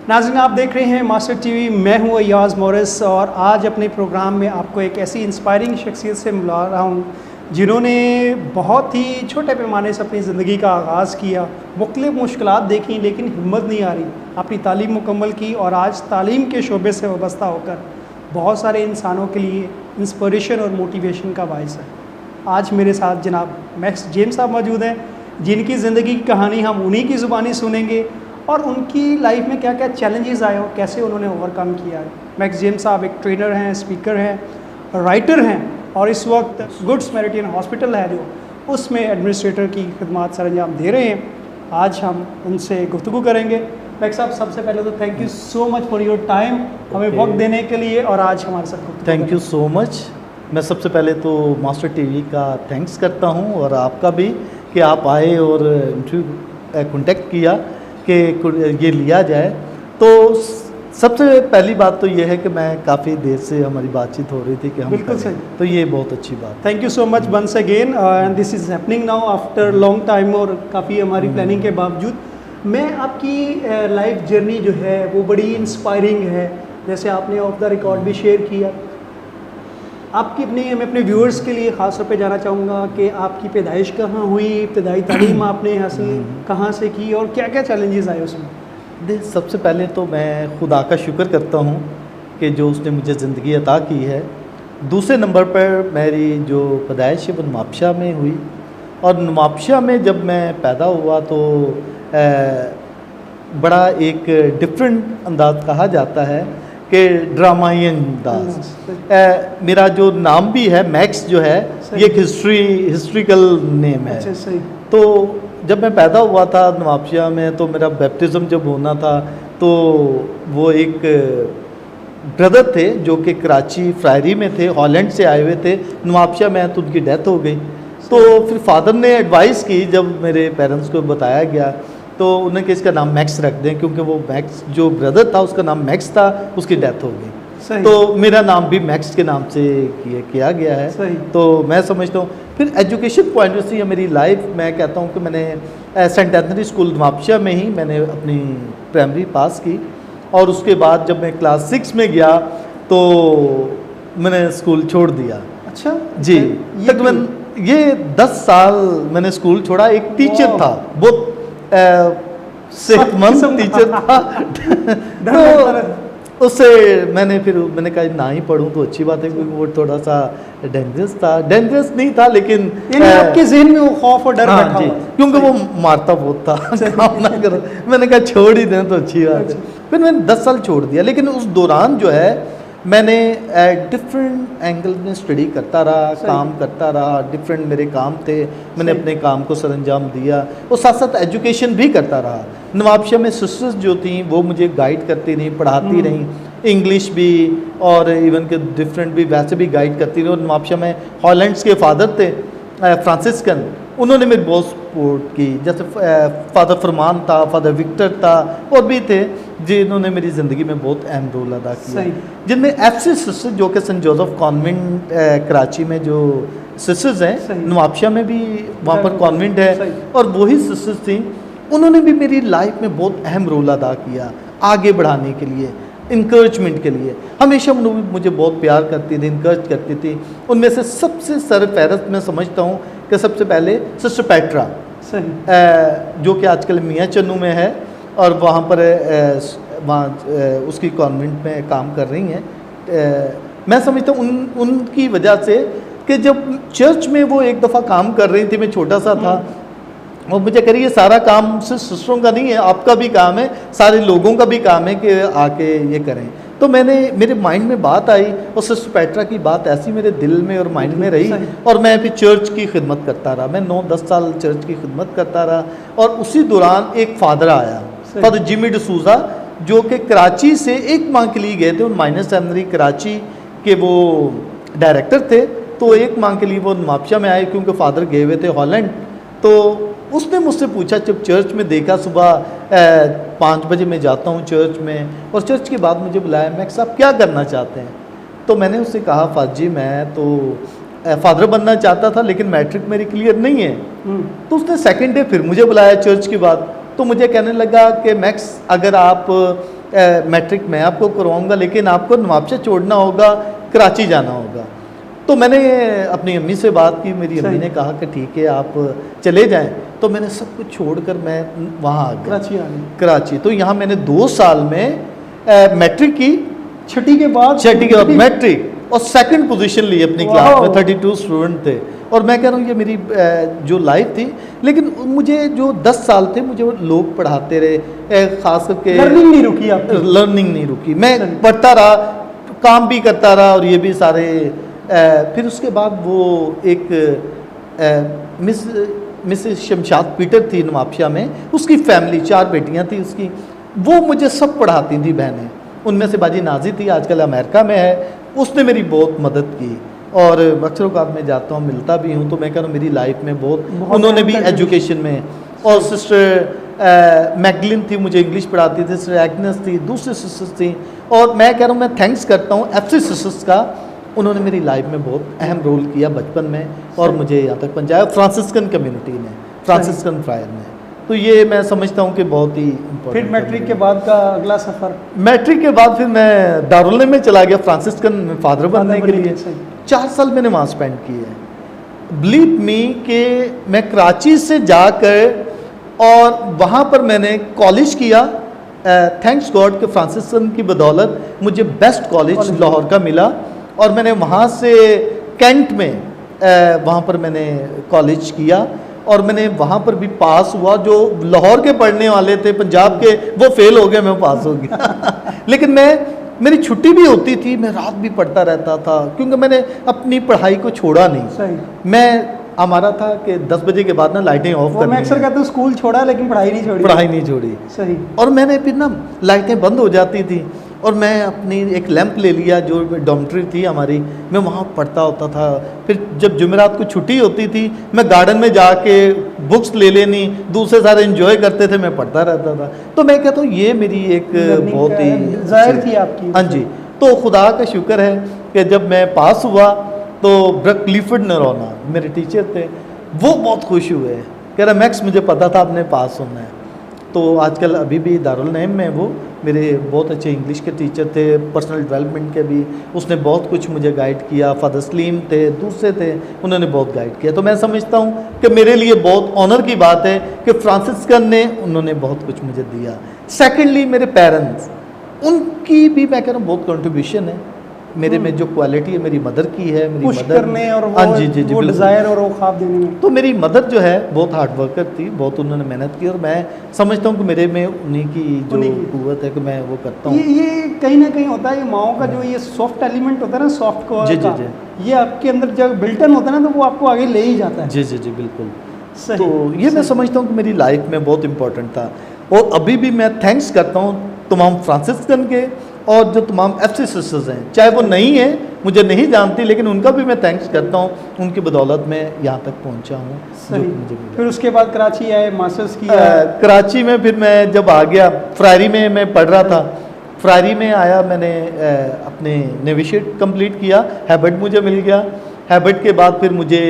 नाज़रीन, आप देख रहे हैं मास्टर टीवी। मैं हूं अयाज मोरिस और आज अपने प्रोग्राम में आपको एक ऐसी इंस्पायरिंग शख्सियत से मिला रहा हूं जिन्होंने बहुत ही छोटे पैमाने से अपनी ज़िंदगी का आगाज़ किया, मुख्तलिफ़ मुश्किलात देखी लेकिन हिम्मत नहीं आ रही, अपनी तालीम मुकम्मल की और आज तालीम के शोबे से वाबस्ता होकर बहुत सारे इंसानों के लिए इंस्पिरेशन और मोटिवेशन का बायस है। आज मेरे साथ जनाब मैक्स जेम्स साहब मौजूद हैं, जिनकी ज़िंदगी की कहानी हम उन्हीं की ज़ुबानी सुनेंगे और उनकी लाइफ में क्या क्या चैलेंजेस आए और कैसे उन्होंने ओवरकम किया है। मैक्स जेम्स साहब एक ट्रेनर हैं, स्पीकर हैं, राइटर हैं और इस वक्त गुड समरिटन हॉस्पिटल है जो उसमें एडमिनिस्ट्रेटर की खिदमत सर अंजाम दे रहे हैं। आज हम उनसे गुफ्तगू करेंगे। मैक्स साहब, सबसे पहले तो thank you so much for your time, हमें वक्त देने के लिए और आज हमारे साथ गुफ्तगू थैंक यू सो मच। मैं सबसे पहले तो मास्टर टीवी का थैंक्स करता हूं और आपका भी कि आप आए और कॉन्टेक्ट किया कि ये लिया जाए। तो सबसे पहली बात तो ये है कि मैं काफ़ी देर से हमारी बातचीत हो रही थी कि हम बिल्कुल सही, तो ये बहुत अच्छी बात। Thank you so much once again and this is happening now after long time और काफ़ी हमारी प्लानिंग के बावजूद। मैं आपकी लाइफ जर्नी जो है वो बड़ी इंस्पायरिंग है, जैसे आपने ऑफ द रिकॉर्ड भी शेयर किया। आपकी मैं अपने व्यूअर्स के लिए ख़ास तौर पे जाना चाहूँगा कि आपकी पैदाइश कहाँ हुई, इब्तदाई तालीम आपने हासिल कहाँ से की और क्या क्या चैलेंजेस आए उसमें? सबसे पहले तो मैं खुदा का शुक्र करता हूँ कि जो उसने मुझे ज़िंदगी अता की है। दूसरे नंबर पर मेरी जो पैदाइश है वो नुमाबशाह में हुई और नुमाबशाह में जब मैं पैदा हुआ तो बड़ा एक डिफरेंट अंदाज कहा जाता है कि ड्रामाई अंदाज। मेरा जो नाम भी है मैक्स जो है ये एक हिस्ट्रिकल नेम है। अच्छा, सही। तो जब मैं पैदा हुआ था नवाबशाह में तो मेरा बैप्टिज़म जब होना था तो वो एक ब्रदर थे जो कि कराची फ्रायरी में थे, हॉलैंड से आए हुए थे नवाबशाह में, तो उनकी डेथ हो गई। तो फिर फादर ने एडवाइस की, जब मेरे पेरेंट्स को बताया गया तो उन्होंने कि इसका नाम मैक्स रख दें, क्योंकि वो मैक्स जो ब्रदर था उसका नाम मैक्स था, उसकी डेथ हो गई। तो मेरा नाम भी मैक्स के नाम से किया गया है। सही। तो मैं समझता हूँ फिर एजुकेशन पॉइंट से मेरी लाइफ, मैं कहता हूँ कि मैंने सेंट एंथनी स्कूल नवाबशाह में ही मैंने अपनी प्राइमरी पास की और उसके बाद जब मैं क्लास 6 में गया तो मैंने स्कूल छोड़ दिया। अच्छा जी, तकरीबन ये 10 साल मैंने स्कूल छोड़ा। एक टीचर था, बहुत सेहतमंद टीचर था तो उससे मैंने कहा ना ही पढ़ूं तो अच्छी बात है, क्योंकि वो थोड़ा सा डेंजरस था। डेंजरस नहीं था लेकिन आपके ज़हन में वो खौफ और डर बैठा हुआ, क्योंकि वो मारता बहुत था काम ना करो। मैंने कहा छोड़ ही दें तो अच्छी बात है। फिर मैंने 10 साल छोड़ दिया, लेकिन उस दौरान जो है मैंने डिफरेंट एंगल में स्टडी करता रहा, काम करता रहा, डिफरेंट मेरे काम थे, मैंने अपने काम को सरअंजाम दिया और साथ साथ एजुकेशन भी करता रहा। नवाबशाह में सिस्टर्स जो थी वो मुझे गाइड करती रहीं, पढ़ाती रहीं, इंग्लिश भी और इवन के डिफरेंट भी वैसे भी गाइड करती रही। और नवाबशाह में हॉलैंड्स के फादर थे फ्रांसिस्कन, उन्होंने मेरी बहुत सपोर्ट की। जैसे फादर फरमान था, फादर विक्टर था और भी थे जिन्होंने मेरी ज़िंदगी में बहुत अहम रोल अदा किया। जिनमें एफसी सिस्टर्स जो कि सेंट जोसेफ कॉन्वेंट कराची में जो सिस्टर्स हैं, नवाबशाह में भी वहाँ पर कॉन्वेंट है और वही सिस्टर्स थी, उन्होंने भी मेरी लाइफ में बहुत अहम रोल अदा किया आगे बढ़ाने के लिए, इंकरेजमेंट के लिए। हमेशा मुझे बहुत प्यार करती थी, इंकरेज करती थी। उनमें से सबसे सरफहरस्त मैं समझता हूँ कि सबसे पहले सिस्टर पैट्रा, जो कि आजकल मियाँ चन्नू में है और वहाँ पर उसकी कॉन्वेंट में काम कर रही हैं। मैं समझता हूँ उनकी वजह से कि जब चर्च में वो एक दफ़ा काम कर रही थी, मैं छोटा सा था, वो मुझे कह रही है सारा काम सिर्फ सिस्टरों का नहीं है, आपका भी काम है, सारे लोगों का भी काम है कि आके ये करें। तो मेरे माइंड में बात आई और सिस्टर पैट्रा की बात ऐसी मेरे दिल में और माइंड में रही और मैं फिर चर्च की खिदमत करता रहा। मैं 9-10 साल चर्च की खिदमत करता रहा और उसी दौरान एक फादर आया, फादर जिमी डिसूजा, जो कि कराची से 1 माह के लिए गए थे। माइनर सेमिनरी कराची के वो डायरेक्टर थे, तो 1 माह के लिए वो नवाबशाह में आए क्योंकि फादर गए हुए थे हॉलैंड। तो उसने मुझसे पूछा, जब चर्च में देखा, सुबह 5 बजे मैं जाता हूँ चर्च में और चर्च के बाद मुझे बुलाया, मैक्स आप क्या करना चाहते हैं? तो मैंने उससे कहा, फादर जी मैं तो फादर बनना चाहता था लेकिन मैट्रिक मेरी क्लियर नहीं है। तो उसने सेकंड डे फिर मुझे बुलाया चर्च के बाद, तो मुझे कहने लगा कि मैक्स अगर आप मैट्रिक मैं आपको करवाऊंगा, लेकिन आपको नवाबशाह छोड़ना होगा, कराची जाना होगा। तो मैंने अपनी अम्मी से बात की, मेरी अम्मी ने कहा कि ठीक है आप चले जाएं। तो मैंने सब कुछ छोड़कर मैं वहाँ आ गया कराची। तो यहाँ मैंने 2 साल में मैट्रिक की, छठी के बाद मैट्रिक, और सेकंड पोजीशन ली अपनी क्लास में। 32 स्टूडेंट थे, और मैं कह रहा हूँ ये मेरी जो लाइफ थी। लेकिन मुझे जो 10 साल थे मुझे वो लोग पढ़ाते रहे, खास करके लर्निंग नहीं रुकी आपकी? लर्निंग नहीं रुकी, मैं पढ़ता रहा, काम भी करता रहा, और ये भी सारे फिर उसके बाद वो एक मिसेस शमशाद पीटर थी नवाबशाह में, उसकी फैमिली 4 बेटियां थी उसकी, वो मुझे सब पढ़ाती थी बहनें। उनमें से बाजी नाजी थी, आजकल अमेरिका में है, उसने मेरी बहुत मदद की। और अक्सर औक़ात में जाता हूँ, मिलता भी हूँ, तो मैं कह रहा हूँ मेरी लाइफ में बहुत उन्होंने भी एजुकेशन में। और सिस्टर मैगलिन थी, मुझे इंग्लिश पढ़ाती थी, सिस्टर एग्नेस थी, दूसरी सिस्टर्स थी। और मैं कह रहा हूँ मैं थैंक्स करता हूँ FC सिस्टर्स का, उन्होंने मेरी लाइफ में बहुत अहम रोल किया बचपन में, और मुझे यहाँ तक पहुँचाया। फ्रांसिस्कन कम्युनिटी ने, फ्रांसिस्कन फ्रायर ने, तो ये मैं समझता हूँ कि बहुत ही इम्पोर्टेंट। फिर मैट्रिक के बाद का अगला सफ़र? मैट्रिक के बाद फिर मैं दारुल उलूम में चला गया फ्रांसिस्कन में फादर बनने के लिए। 4 साल मैंने वहाँ स्पेंड किए हैं। बिलीव मी कि मैं कराची से जाकर और वहाँ पर मैंने कॉलेज किया। थैंक्स गॉड कि फ्रांसिस्कन की बदौलत मुझे बेस्ट कॉलेज लाहौर का मिला, और मैंने वहाँ से कैंट में वहाँ पर मैंने कॉलेज किया, और मैंने वहाँ पर भी पास हुआ। जो लाहौर के पढ़ने वाले थे पंजाब के, वो फेल हो गए, मैं पास हो गया। लेकिन मेरी छुट्टी भी होती थी, मैं रात भी पढ़ता रहता था, क्योंकि मैंने अपनी पढ़ाई को छोड़ा नहीं। हमारा था कि 10 बजे के बाद ना लाइटें ऑफ करनी। मैं अक्सर कहता हूँ स्कूल छोड़ा लेकिन पढ़ाई नहीं छोड़ी। सही। और मैंने फिर ना लाइटें बंद हो जाती थी, और मैं अपनी एक लैंप ले लिया जो डॉर्मेटरी थी हमारी, मैं वहाँ पढ़ता होता था। फिर जब जुमेरात को छुट्टी होती थी, मैं गार्डन में जाके बुक्स ले लेनी, दूसरे सारे एंजॉय करते थे, मैं पढ़ता रहता था। तो मैं कहता हूँ ये मेरी एक बहुत ही जाहिर थी आपकी। हाँ जी। तो खुदा का शुक्र है कि जब मैं पास हुआ तो ब्रक क्लिफर्ड नरोना मेरे टीचर थे, वो बहुत खुश हुए, कह रहा मैक्स मुझे पता था आपने पास होना है। तो आजकल अभी भी दारुल उलूम में वो मेरे बहुत अच्छे इंग्लिश के टीचर थे, पर्सनल डेवलपमेंट के भी, उसने बहुत कुछ मुझे गाइड किया। फादर सलीम थे, दूसरे थे, उन्होंने बहुत गाइड किया। तो मैं समझता हूँ कि मेरे लिए बहुत ऑनर की बात है कि फ्रांसिस्कन ने उन्होंने बहुत कुछ मुझे दिया। सेकेंडली मेरे पेरेंट्स, उनकी भी मैं कह रहा हूँ बहुत कंट्रीब्यूशन है मेरे में। जो क्वालिटी है मेरी मदर की है, मेरी पुश मदर करने और वो डिज़ायर और वो ख्वाब देने में। तो मेरी मदर जो है बहुत हार्ड वर्कर थी, बहुत उन्होंने मेहनत की, और मैं समझता हूँ कि मेरे में उन्हीं की जो कुव्वत है कि मैं वो करता हूँ। ये कहीं ना कहीं होता है, ये माओ का जो ये सॉफ्ट एलिमेंट होता है ना, सॉफ्ट कोर का, ये आपके अंदर जब बिल्टन होता है ना, तो वो आपको आगे ले ही जाता है। जी बिल्कुल। तो ये मैं समझता हूँ कि मेरी लाइफ में बहुत इंपॉर्टेंट था, और अभी भी मैं थैंक्स करता हूँ तमाम फ्रांसिस्कन के और जो तमाम FC सिस्टर्स हैं, चाहे वो नहीं है, मुझे नहीं जानती, लेकिन उनका भी मैं थैंक्स करता हूँ। उनकी बदौलत मैं यहाँ तक पहुँचा हूँ। फिर उसके बाद कराची आए, मास्टर्स किया। कराची में फिर मैं जब आ गया, फ्रायरी में मैं पढ़ रहा था, फ्रायरी में आया, मैंने अपने नेविशिएट कंप्लीट किया, हैबिट मुझे मिल गया। हैबिट के बाद फिर मुझे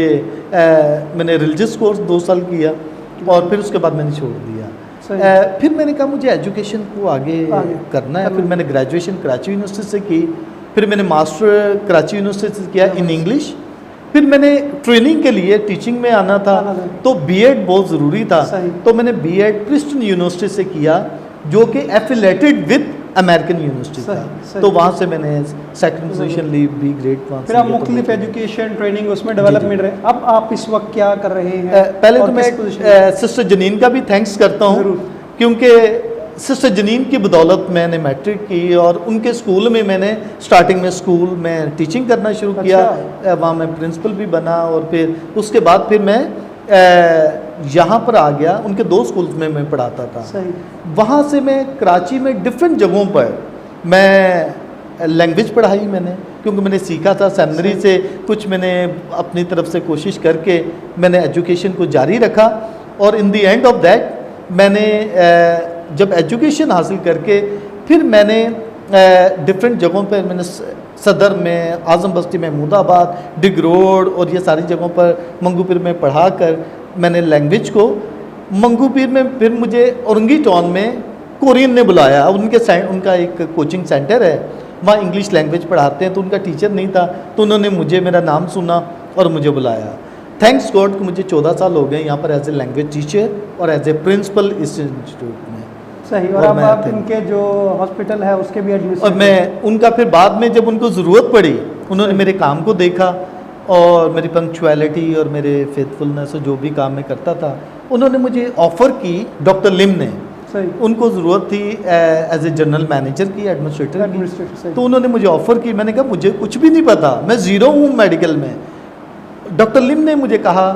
मैंने रिलीजियस कोर्स 2 साल किया, और फिर उसके बाद मैंने छोड़ दिया। फिर मैंने कहा मुझे एजुकेशन को आगे करना है। फिर मैंने ग्रेजुएशन कराची यूनिवर्सिटी से की, फिर मैंने मास्टर कराची यूनिवर्सिटी से किया इन इंग्लिश। फिर मैंने ट्रेनिंग के लिए टीचिंग में आना था, तो B.Ed बहुत ज़रूरी था, तो मैंने B.Ed प्रिंस्टन यूनिवर्सिटी से किया, जो कि एफिलेटेड विद अमेरिकन यूनिवर्सिटी था। तो वहाँ से मैंने सेकंड पोजीशन ली, B ग्रेड। फिर आप मुख्तलिफ एजुकेशन ट्रेनिंग उसमें डेवलपमेंट रहे। अब आप इस वक्त क्या कर रहे हैं? पहले तो मैं सिस्टर जनीन का भी थैंक्स करता हूँ, क्योंकि सिस्टर जनीन की बदौलत मैंने मैट्रिक की, और उनके स्कूल में मैंने स्टार्टिंग में स्कूल में टीचिंग करना शुरू किया। वहाँ मैं प्रिंसिपल भी बना, और फिर उसके बाद फिर मैं यहाँ पर आ गया। उनके 2 स्कूल्स में मैं पढ़ाता था। वहाँ से मैं कराची में डिफरेंट जगहों पर मैं लैंग्वेज पढ़ाई मैंने, क्योंकि मैंने सीखा था सेमिनरी से, कुछ मैंने अपनी तरफ से कोशिश करके मैंने एजुकेशन को जारी रखा। और in the end of that मैंने जब एजुकेशन हासिल करके फिर मैंने डिफरेंट जगहों पर मैंने सदर में, आज़म बस्ती, महमूदाबाद, डिग रोड और ये सारी जगहों पर मंगूपीर में पढ़ा कर मैंने लैंग्वेज को मंगूपीर में, फिर मुझे औरंगी टाउन में कोरियन ने बुलाया। अब उनका एक कोचिंग सेंटर है, वहाँ इंग्लिश लैंग्वेज पढ़ाते हैं, तो उनका टीचर नहीं था, तो उन्होंने मेरा नाम सुना और मुझे बुलाया। थैंक्स गॉड कि मुझे 14 साल हो गए यहाँ पर एज ए लैंग्वेज टीचर और एज ए प्रिंसिपल इस इंस्टीट्यूट में। सही। और अब आप इनके जो हॉस्पिटल है उसके भी एडमिनिस्ट्रेटर। और मैं उनका फिर बाद में जब उनको ज़रूरत पड़ी, उन्होंने मेरे काम को देखा और मेरी पंक्चुअलिटी और मेरे फेथफुलनेस और जो भी काम मैं करता था, उन्होंने मुझे ऑफ़र की। डॉक्टर लिम ने, सही, उनको ज़रूरत थी एज ए जनरल मैनेजर की, एडमिनिस्ट्रेटर की, तो उन्होंने मुझे ऑफ़र की। मैंने कहा मुझे कुछ भी नहीं पता, मैं ज़ीरो हूँ मेडिकल में। डॉक्टर लिम ने मुझे कहा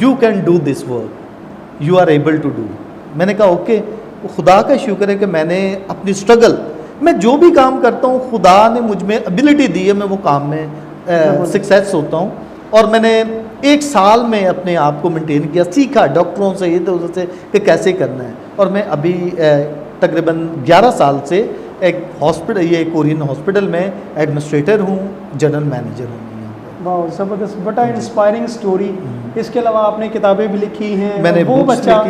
you can do this work, you are able to do. मैंने कहा ओके। खुदा का शुक्र है कि मैंने अपनी स्ट्रगल, मैं जो भी काम करता हूँ खुदा ने मुझ में एबिलिटी दी है, मैं वो काम में सक्सेस होता हूँ। और मैंने 1 साल में अपने आप को मेंटेन किया, सीखा डॉक्टरों से, ये तो उससे कि कैसे करना है। और मैं अभी तकरीबन 11 साल से एक हॉस्पिटल, ये कोरियन हॉस्पिटल में एडमिनिस्ट्रेटर हूँ, जनरल मैनेजर हूँ। वाह, ज़बरदस्त, बड़ा इंस्पायरिंग स्टोरी। इसके अलावा आपने किताबें भी लिखी हैं। मैंने वो बच्चा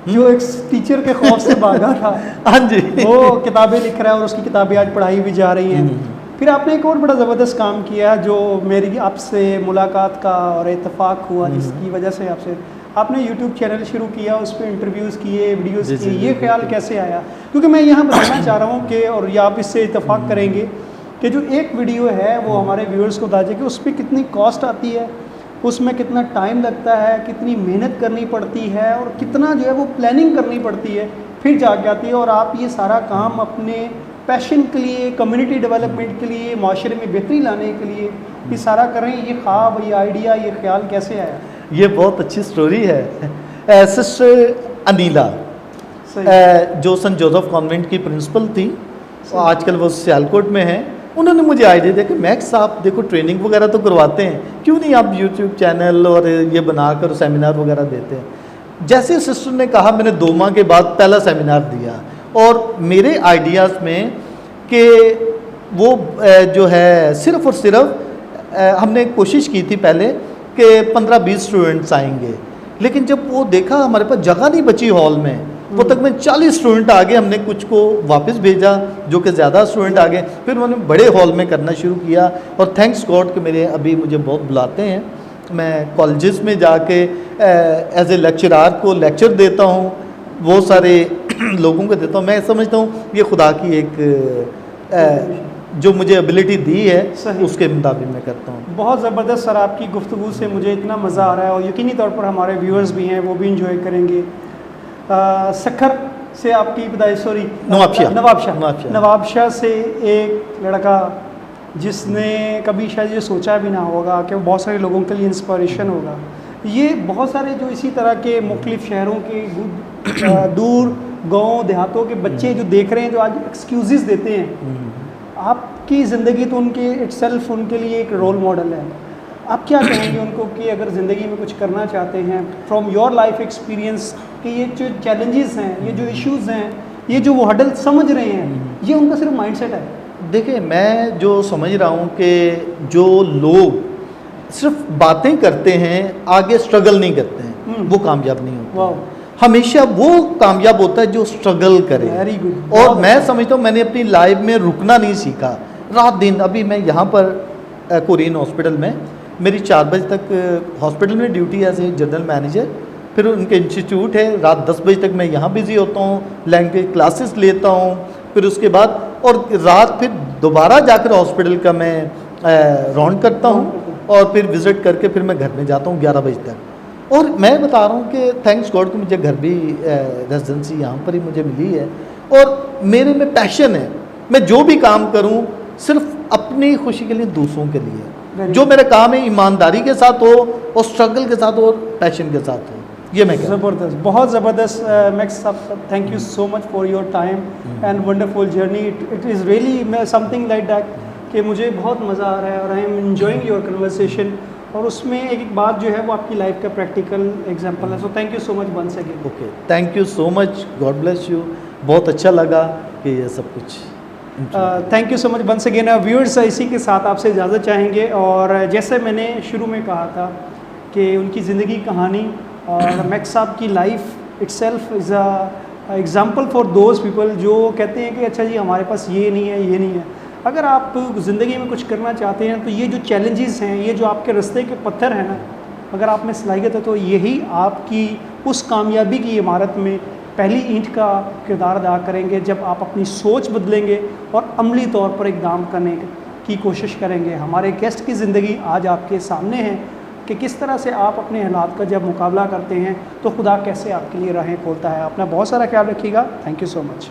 जो एक टीचर के खौफ से भागा था, हाँ जी, वो किताबें लिख रहा है और उसकी किताबें आज पढ़ाई भी जा रही हैं। फिर आपने एक और बड़ा ज़बरदस्त काम किया जो मेरी आपसे मुलाकात का और इत्तेफाक हुआ, जिसकी वजह से आपने यूट्यूब चैनल शुरू किया, उस पर इंटरव्यूज़ किए, वीडियोज़ किए। ये ख्याल कैसे आया? क्योंकि मैं यहाँ बताना चाह रहा हूँ कि, और ये आप इससे इत्तेफाक करेंगे कि जो एक वीडियो है वो हमारे व्यूअर्स को बता दें कि उस पर कितनी कॉस्ट आती है, उसमें कितना टाइम लगता है, कितनी मेहनत करनी पड़ती है और कितना जो है वो प्लानिंग करनी पड़ती है, फिर जाके आती है। और आप ये सारा काम अपने पैशन के लिए, कम्युनिटी डेवलपमेंट के लिए, माशरे में बेहतरी लाने के लिए ये सारा करें। ये ख्वाब, ये आइडिया, ये ख्याल कैसे आया? ये बहुत अच्छी स्टोरी है। सिस्टर अनीला, जो सेंट जोसेफ कॉन्वेंट की प्रिंसिपल थी, आजकल वो सियालकोट में है, उन्होंने मुझे आइडिया दिया कि मैक्स आप देखो ट्रेनिंग वगैरह तो करवाते हैं, क्यों नहीं आप यूट्यूब चैनल और ये बनाकर सेमिनार वगैरह देते हैं। जैसे सिस्टर ने कहा, मैंने 2 माह के बाद पहला सेमिनार दिया और मेरे आइडियाज़ में कि वो जो है सिर्फ़ और सिर्फ हमने कोशिश की थी पहले कि 15-20 स्टूडेंट्स आएंगे, लेकिन जब वो देखा हमारे पास जगह नहीं बची हॉल में, वो तक में 40 स्टूडेंट आ गए। हमने कुछ को वापस भेजा जो कि ज़्यादा स्टूडेंट आ गए, फिर उन्होंने बड़े हॉल में करना शुरू किया। और थैंक्स गॉड कि मेरे अभी मुझे बहुत बुलाते हैं, मैं कॉलेजेस में जाके एज ए लेक्चरार को लेक्चर देता हूँ, बहुत सारे लोगों को देता हूँ। मैं समझता हूँ ये खुदा की एक जो मुझे एबिलिटी दी है उसके मुताबिक मैं करता हूँ। बहुत ज़बरदस्त सर, आपकी गुफ्तगू से मुझे इतना मज़ा आ रहा है और यकीनी तौर पर हमारे व्यूअर्स भी हैं, वो भी इंजॉय करेंगे। सखर से आपकी पैदाइश, सॉरी नवाबशाह से एक लड़का जिसने कभी शायद ये सोचा भी ना होगा कि वो बहुत सारे लोगों के लिए इंस्पिरेशन होगा। ये बहुत सारे जो इसी तरह के मुख्तलिफ शहरों के दूर गाँव देहातों के बच्चे जो देख रहे हैं, जो आज एक्सक्यूज़ देते हैं, आपकी ज़िंदगी तो उनके इटसेल्फ उनके लिए एक रोल मॉडल है। आप क्या कहेंगे उनको कि अगर ज़िंदगी में कुछ करना चाहते हैं, फ्रॉम योर लाइफ एक्सपीरियंस, कि ये जो चैलेंजेस हैं, ये जो इश्यूज़ हैं, ये जो वो हडल समझ रहे हैं, ये उनका सिर्फ माइंडसेट है? देखिए, मैं जो समझ रहा हूँ कि जो लोग सिर्फ बातें करते हैं, आगे स्ट्रगल नहीं करते हैं, वो कामयाब नहीं होते। हमेशा वो कामयाब होता है जो स्ट्रगल करे। Very good. और मैं समझता हूँ मैंने अपनी लाइफ में रुकना नहीं सीखा, रात दिन। अभी मैं यहाँ पर कोरियन हॉस्पिटल में, मेरी 4 बजे तक हॉस्पिटल में duty as a general manager, फिर उनके इंस्टीट्यूट है, रात 10 बजे तक मैं यहाँ बिज़ी होता हूँ, लैंग्वेज क्लासेस लेता हूँ, फिर उसके बाद और रात फिर दोबारा जाकर हॉस्पिटल का मैं राउंड करता हूँ और फिर विज़िट करके फिर मैं घर में जाता हूँ 11 बजे तक। और मैं बता रहा हूँ कि थैंक्स गॉड कि मुझे घर भी रेजिडेंसी यहाँ पर ही मुझे मिली है और मेरे में पैशन है। मैं जो भी काम करूँ सिर्फ अपनी खुशी के लिए, दूसरों के लिए। जो मेरा काम है ईमानदारी के साथ हो और स्ट्रगल के साथ हो और पैशन के साथ हो, ये मैं कहता हूँ। ज़बरदस्त, बहुत ज़बरदस्त। मैक्स साहब, thank you so much for your time and wonderful journey. It is really something like that कि मुझे बहुत मज़ा आ रहा है और I am enjoying your conversation. और उसमें एक बात जो है वो आपकी लाइफ का प्रैक्टिकल एग्जांपल है। So thank you so much once again. Okay, thank you so much, God bless you. बहुत अच्छा लगा कि ये सब कुछ। Thank you so much once again. Viewers, इसी के साथ आपसे इजाज़त चाहेंगे। और जैसे मैंने शुरू में कहा था कि उनकी ज़िंदगी कहानी और मैक्स साहब की life itself is example for those people जो कहते हैं कि अच्छा जी हमारे पास ये नहीं है, ये नहीं है। अगर आप ज़िंदगी में कुछ करना चाहते हैं तो ये जो चैलेंजेस हैं, ये जो आपके रास्ते के पत्थर हैं ना, अगर आप में सलाहियत है तो यही आपकी उस कामयाबी की इमारत में पहली ईंट का किरदार अदा करेंगे, जब आप अपनी सोच बदलेंगे और अमली तौर पर इक़दाम करने की कोशिश करेंगे। हमारे गेस्ट की ज़िंदगी आज आपके सामने है कि किस तरह से आप अपने हालात का जब मुकाबला करते हैं तो खुदा कैसे आपके लिए राहें खोलता है। अपना बहुत सारा ख्याल रखिएगा। Thank you so much.